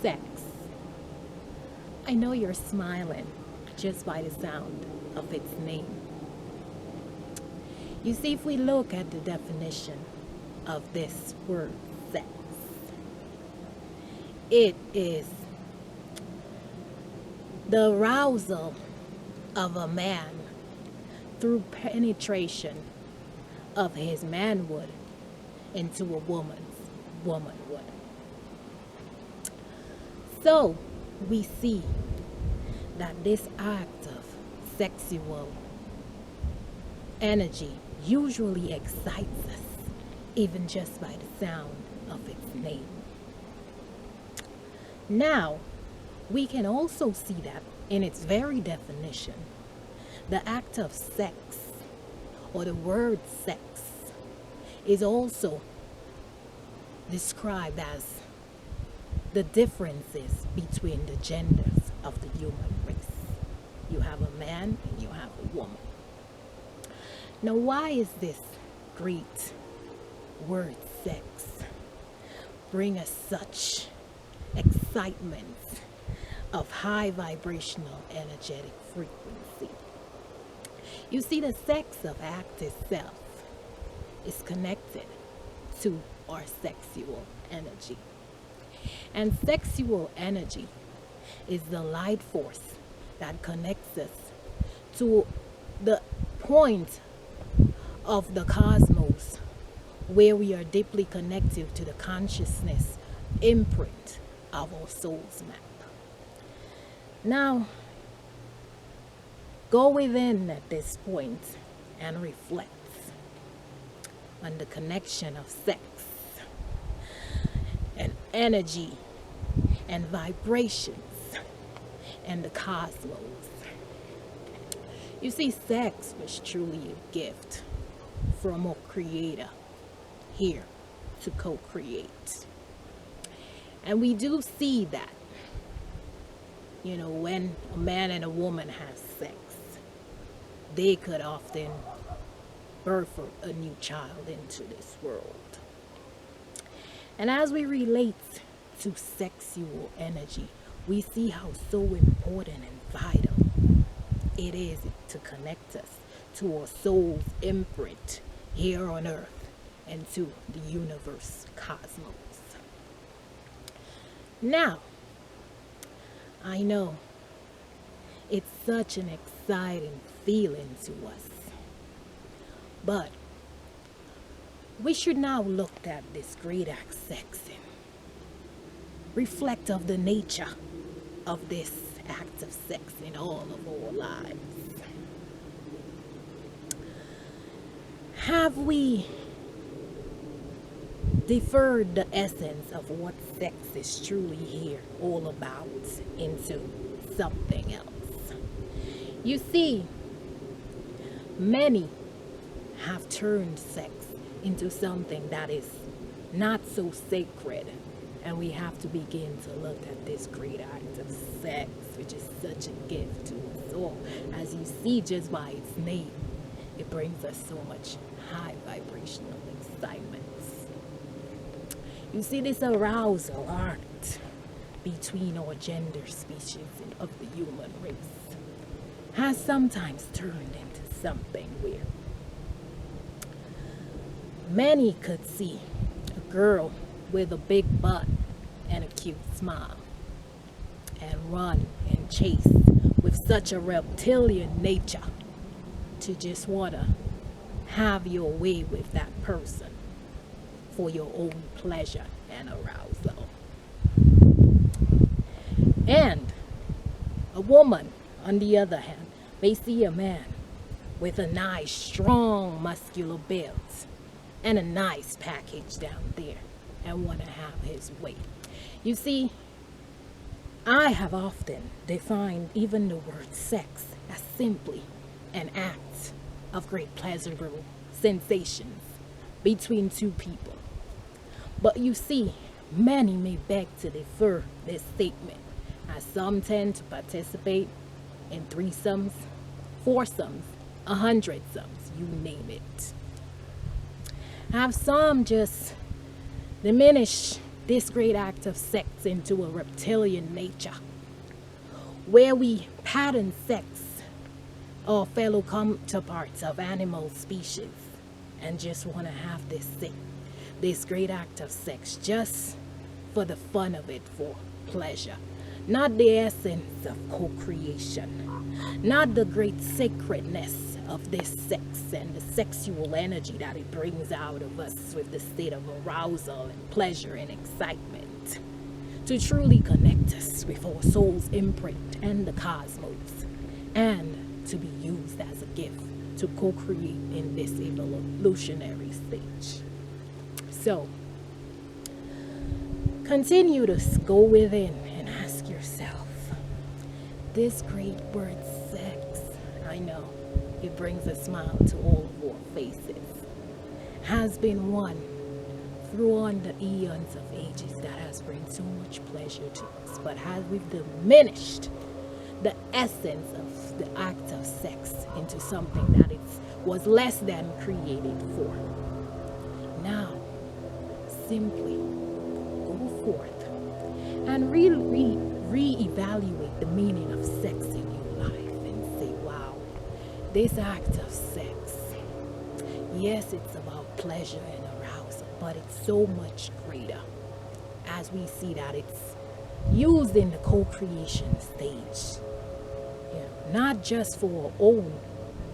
Sex. I know you're smiling just by the sound of its name. You see, if we look at the definition of this word sex, it is the arousal of a man through penetration of his manhood into a woman's womanhood. So we see that this act of sexual energy usually excites us, even just by the sound of its name. Now, we can also see that in its very definition, the act of sex, or the word sex, is also described as the differences between the genders of the human race. You have a man and you have a woman. Now, why is this great word sex bring us such excitement of high vibrational energetic frequency? You see, the sex of act itself is connected to our sexual energy. And sexual energy is the light force that connects us to the point of the cosmos where we are deeply connected to the consciousness imprint of our soul's map. Now, go within at this point and reflect on the connection of sex and energy and vibrations and the cosmos. You see, sex was truly a gift from our Creator here to co-create. And we do see that, when a man and a woman have sex, they could often birth a new child into this world. And as we relate to sexual energy, we see how so important and vital it is to connect us to our soul's imprint here on earth and to the universe cosmos. Now, I know it's such an exciting feeling to us, but we should now look at this great act sex and reflect of the nature of this act of sex in all of our lives. Have we deferred the essence of what sex is truly here all about into something else? You see, many have turned sex into something that is not so sacred, and we have to begin to look at this great act of sex, which is such a gift to us all. As you see, just by its name, it brings us so much high vibrational excitement. You see, this arousal art between our gender species of the human race has sometimes turned into something weird. Many could see a girl with a big butt and a cute smile and run and chase with such a reptilian nature to just want to have your way with that person for your own pleasure and arousal. And a woman, on the other hand, may see a man with a nice, strong, muscular build and a nice package down there and want to have his way. You see, I have often defined even the word sex as simply an act of great pleasurable sensations between two people. But you see, many may beg to defer this statement, as some tend to participate in threesomes, foursomes, 100somes, you name it. Have some just diminish this great act of sex into a reptilian nature, where we pattern sex our fellow counterparts of animal species and just want to have this great act of sex just for the fun of it, for pleasure, not the essence of co-creation, not the great sacredness of this sex and the sexual energy that it brings out of us with the state of arousal and pleasure and excitement, to truly connect us with our soul's imprint and the cosmos, and to be used as a gift to co-create in this evolutionary stage. So, continue to go within and ask yourself, this great word sex, I know it brings a smile to all of our faces, has been one through on the eons of ages that has brought so much pleasure to us, but has we've diminished the essence of the act of sex into something that it was less than created for. Now, simply go forth and re-evaluate the meaning of sex in your life and say, wow, this act of sex, yes, it's about pleasure and arousal, but it's so much greater as we see that it's used in the co-creation stage. Not just for our own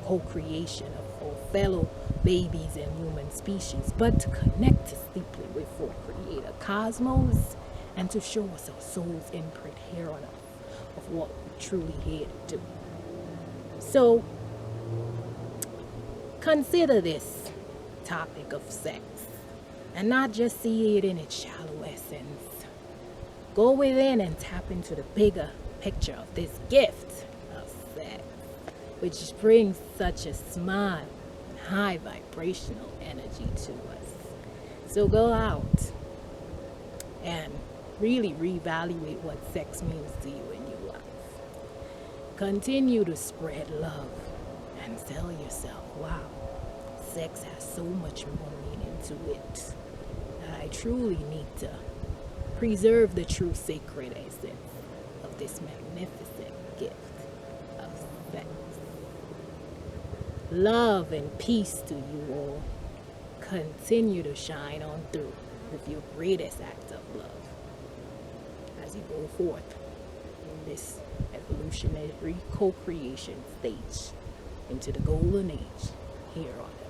co-creation of our fellow babies and human species, but to connect us deeply with our Creator Cosmos and to show us our soul's imprint here on earth of what we're truly here to do. So, consider this topic of sex and not just see it in its shallow essence. Go within and tap into the bigger picture of this gift, which brings such a smile, high vibrational energy to us. So go out and really reevaluate what sex means to you in your life. Continue to spread love and tell yourself, wow, sex has so much more meaning to it that I truly need to preserve the true sacred essence of this magnificent gift of sex. Love and peace to you all. Continue to shine on through with your greatest act of love as you go forth in this evolutionary co-creation stage into the golden age here on earth.